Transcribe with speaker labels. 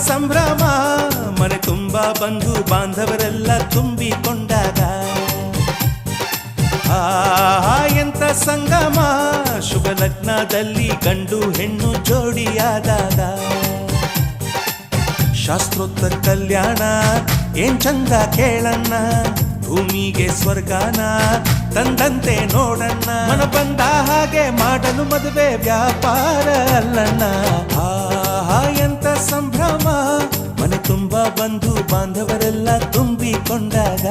Speaker 1: ಸಂಭ್ರಮ ಮನೆ ತುಂಬ ಬಂಧು ಬಾಂಧವರೆಲ್ಲ ತುಂಬಿಕೊಂಡಾಗ ಎಂತ ಸಂಗಮ ಶುಭ ಲಗ್ನದಲ್ಲಿ ಗಂಡು ಹೆಣ್ಣು ಜೋಡಿಯಾದಾಗ ಶಾಸ್ತ್ರೋತ್ತರ ಕಲ್ಯಾಣ ಏನ್ ಚಂದ ಕೇಳಣ್ಣ ಭೂಮಿಗೆ ಸ್ವರ್ಗಾನ ತಂದಂತೆ ನೋಡಣ್ಣ ಮನ ಬಂದ ಹಾಗೆ ಮಾಡಲು ಮದುವೆ ವ್ಯಾಪಾರ ಅಲ್ಲಣ್ಣ ಎಂತ ಸಂಭ್ರಮ ಮನೆ ತುಂಬ ಬಂಧು ಬಾಂಧವರೆಲ್ಲ ತುಂಬಿಕೊಂಡಾಗ